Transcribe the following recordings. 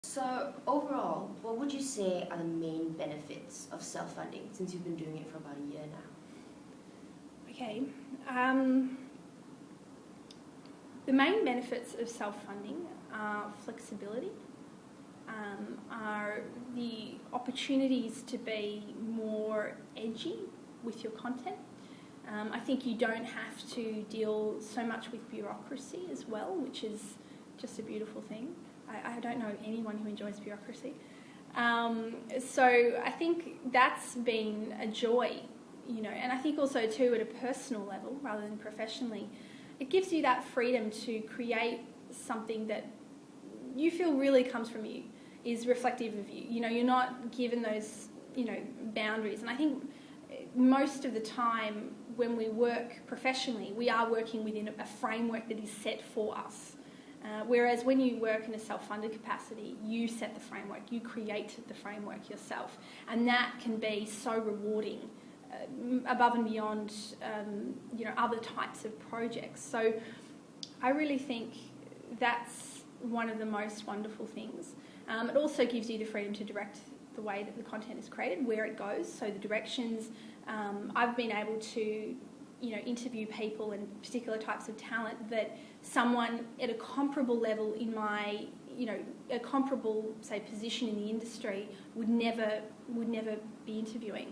So overall, what would you say are the main benefits of self-funding since you've been doing it for about a year now? Okay. The main benefits of self-funding are flexibility, are the opportunities to be more edgy with your content. I think you don't have to deal so much with bureaucracy as well, which is just a beautiful thing. I don't know anyone who enjoys bureaucracy. So I think that's been a joy, and I think also too at a personal level rather than professionally, it gives you that freedom to create something that you feel really comes from you, is reflective of you. You're not given those, boundaries. And I think most of the time when we work professionally, we are working within a framework that is set for us. Whereas when you work in a self-funded capacity, you set the framework, you create the framework yourself. And that can be so rewarding above and beyond, other types of projects. So I really think that's one of the most wonderful things. It also gives you the freedom to direct the way that the content is created, where it goes, so the directions. I've been able to, interview people and particular types of talent that someone at a comparable level in my, a comparable, say, position in the industry would never be interviewing.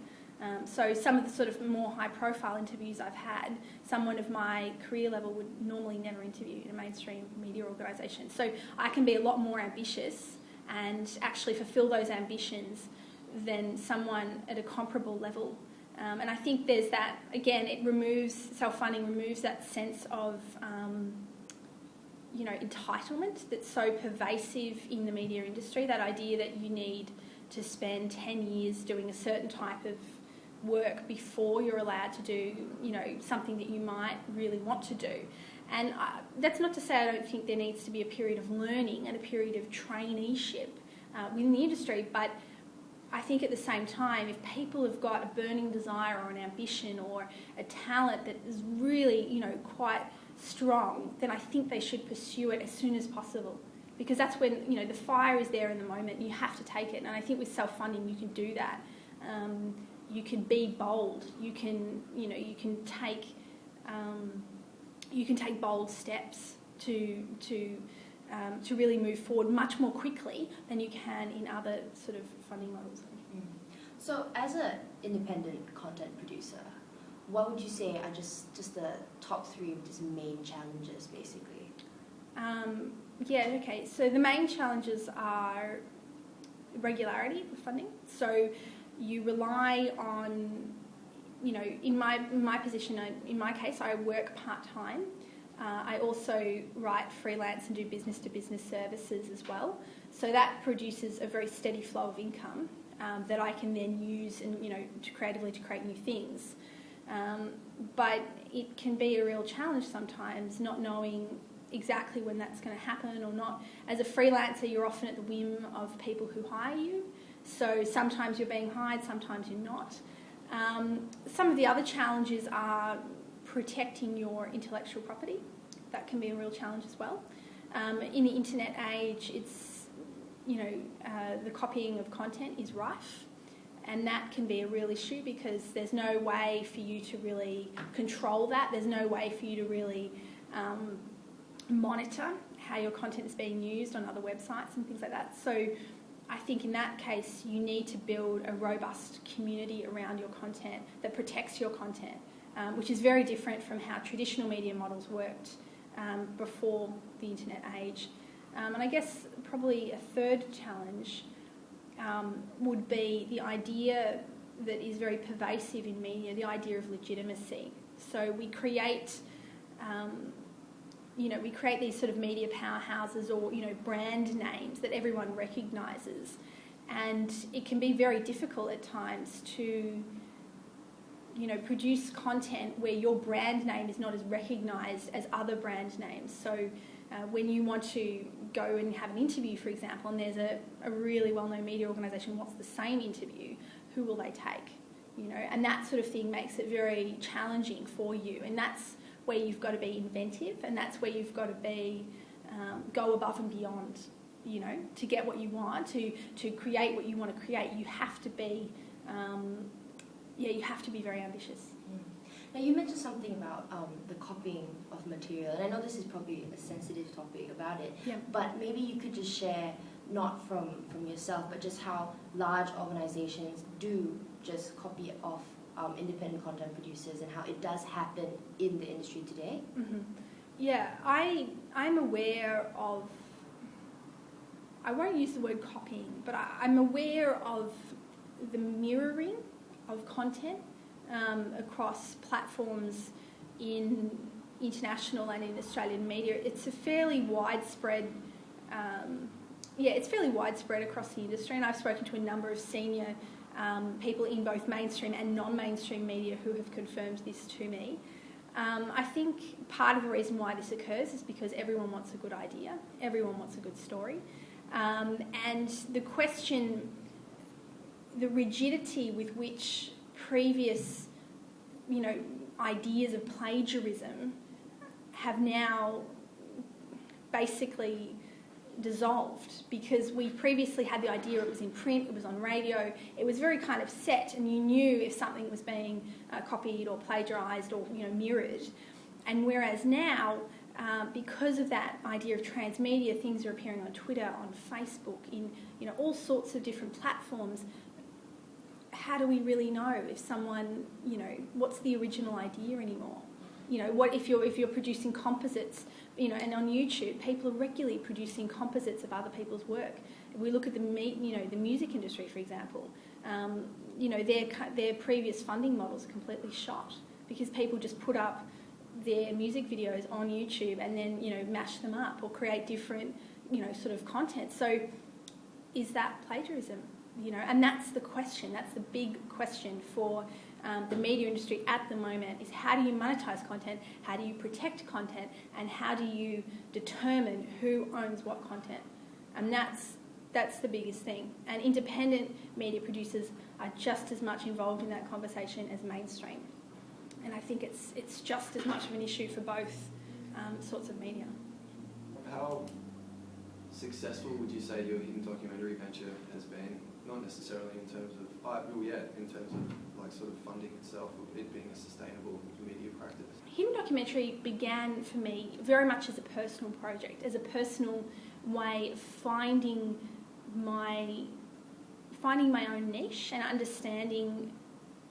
So some of the sort of more high-profile interviews I've had, someone of my career level would normally never interview in a mainstream media organisation. So I can be a lot more ambitious and actually fulfil those ambitions than someone at a comparable level. And I think there's that, again, self-funding removes that sense of, entitlement that's so pervasive in the media industry, that idea that you need to spend 10 years doing a certain type of work before you're allowed to do, something that you might really want to do. And that's not to say I don't think there needs to be a period of learning and a period of traineeship within the industry, but I think at the same time, if people have got a burning desire or an ambition or a talent that is really, quite strong, then I think they should pursue it as soon as possible, because that's when, the fire is there in the moment. You have to take it, and I think with self-funding you can do that. You can be bold. You can take bold steps to really move forward much more quickly than you can in other sort of funding models. So as an independent content producer, what would you say are just the top three of just main challenges, basically? Okay. So the main challenges are regularity of funding. So you rely on, in my position, in my case, I work part-time. I also write freelance and do business-to-business services as well. So that produces a very steady flow of income that I can then use and, to creatively to create new things. But it can be a real challenge sometimes, not knowing exactly when that's going to happen or not. As a freelancer, you're often at the whim of people who hire you. So sometimes you're being hired, sometimes you're not. Some of the other challenges are protecting your intellectual property. That can be a real challenge as well. In the internet age, it's, the copying of content is rife, and that can be a real issue because there's no way for you to really control that. There's no way for you to really monitor how your content is being used on other websites and things like that. So I think in that case, you need to build a robust community around your content that protects your content, which is very different from how traditional media models worked before the internet age. And I guess probably a third challenge would be the idea that is very pervasive in media, the idea of legitimacy. So we create these sort of media powerhouses or, brand names that everyone recognises. And it can be very difficult at times to, produce content where your brand name is not as recognised as other brand names. So when you want to go and have an interview, for example, and there's a really well-known media organisation wants the same interview, who will they take? And that sort of thing makes it very challenging for you. And that's where you've got to be inventive, and that's where you've got to be go above and beyond, to get what you want, to create what you want to create, you have to be, you have to be very ambitious. Now you mentioned something about the copying of material, and I know this is probably a sensitive topic about it, but maybe you could just share, not from yourself, but just how large organizations do just copy off independent content producers and how it does happen in the industry today. Yeah, I'm aware of, I won't use the word copying, but I'm aware of the mirroring of content across platforms in international and in Australian media. It's a fairly widespread, it's fairly widespread across the industry, and I've spoken to a number of senior people in both mainstream and non-mainstream media who have confirmed this to me. I think part of the reason why this occurs is because everyone wants a good idea, everyone wants a good story, and the question, the rigidity with which previous, ideas of plagiarism have now basically dissolved, because we previously had the idea it was in print, it was on radio, it was very kind of set, and you knew if something was being copied or plagiarised or mirrored. And whereas now, because of that idea of transmedia, things are appearing on Twitter, on Facebook, in all sorts of different platforms. How do we really know if someone, what's the original idea anymore? What if you're producing composites, and on YouTube, people are regularly producing composites of other people's work. If we look at the music industry, for example, their previous funding models are completely shot because people just put up their music videos on YouTube and then, mash them up or create different, sort of content. So is that plagiarism? And that's the question. That's the big question for the media industry at the moment, is how do you monetize content, how do you protect content, and how do you determine who owns what content? And that's the biggest thing. And independent media producers are just as much involved in that conversation as mainstream. And I think it's just as much of an issue for both sorts of media. How successful would you say your hidden documentary venture has been? Not necessarily in terms of, in terms of sort of funding itself, or it being a sustainable media practice. Hidden documentary began for me very much as a personal project, as a personal way of finding my own niche and understanding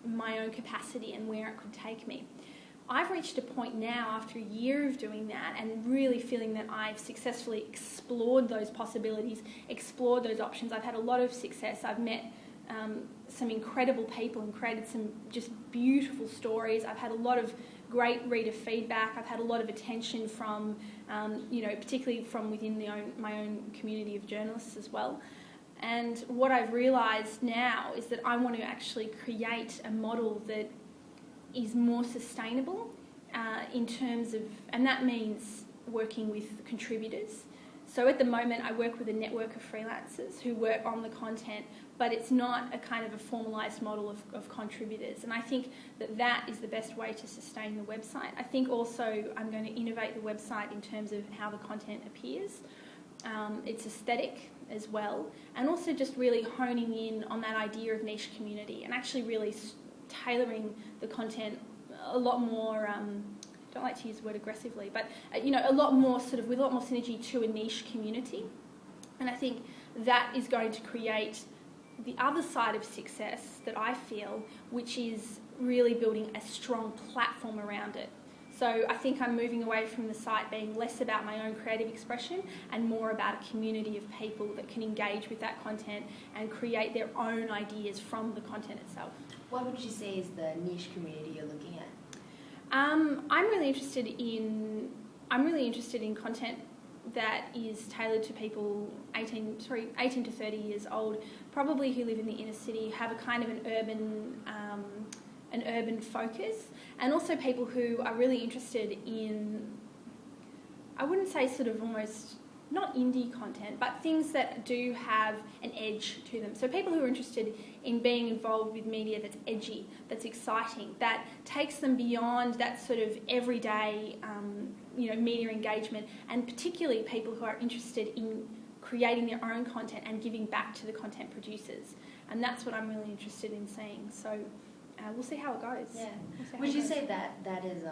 my own capacity and where it could take me. I've reached a point now, after a year of doing that, and really feeling that I've successfully explored those possibilities, explored those options. I've had a lot of success. I've met some incredible people and created some just beautiful stories. I've had a lot of great reader feedback. I've had a lot of attention from, particularly from within my own community of journalists as well. And what I've realised now is that I want to actually create a model that is more sustainable in terms of, and that means working with contributors. So at the moment I work with a network of freelancers who work on the content, but it's not a kind of a formalised model of contributors. And I think that is the best way to sustain the website. I think also I'm going to innovate the website in terms of how the content appears. Its aesthetic as well, and also just really honing in on that idea of niche community and actually really tailoring the content a lot more, don't like to use the word aggressively, but a lot more sort of with a lot more synergy to a niche community. And I think that is going to create the other side of success that I feel, which is really building a strong platform around it. So I think I'm moving away from the site being less about my own creative expression and more about a community of people that can engage with that content and create their own ideas from the content itself. What would you say is the niche community you're looking at? I'm really interested in content that is tailored to people 18 to 30 years old, probably who live in the inner city, have a kind of an urban focus, and also people who are really interested in, I wouldn't say sort of almost, not indie content, but things that do have an edge to them. So people who are interested in being involved with media that's edgy, that's exciting, that takes them beyond that sort of everyday, media engagement, and particularly people who are interested in creating their own content and giving back to the content producers. And that's what I'm really interested in seeing. So we'll see how it goes. Yeah. We'll Would you say that is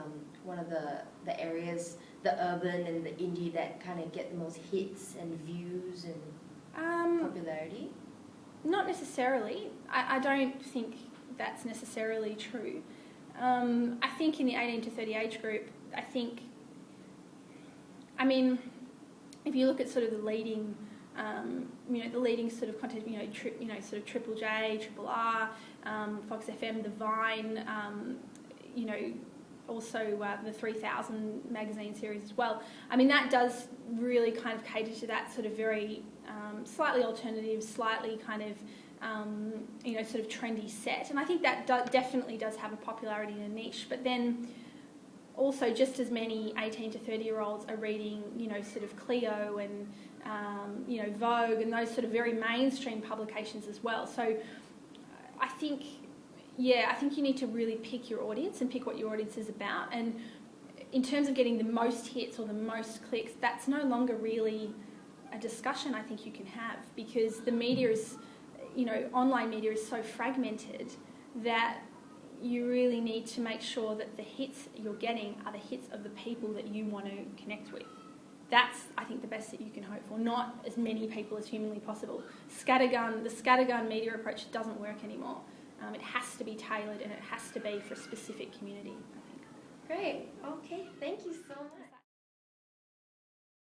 one of the areas, the urban and the indie, that kind of get the most hits and views and popularity? Not necessarily. I don't think that's necessarily true. I think in the 18 to 30 age group, if you look at sort of the leading, the leading sort of content, sort of Triple J, Triple R, Fox FM, The Vine, also the 3000 magazine series as well. I mean, that does really kind of cater to that sort of very slightly alternative, slightly kind of, sort of trendy set. And I think that definitely does have a popularity in a niche. But then also just as many 18 to 30-year-olds are reading, sort of Clio and, Vogue and those sort of very mainstream publications as well. So I think you need to really pick your audience and pick what your audience is about. And in terms of getting the most hits or the most clicks, that's no longer really a discussion I think you can have, because the media is, online media is so fragmented that you really need to make sure that the hits you're getting are the hits of the people that you want to connect with. That's, I think, the best that you can hope for, not as many people as humanly possible. The scattergun media approach doesn't work anymore. It has to be tailored and it has to be for a specific community, I think. Great. Okay. Thank you so much.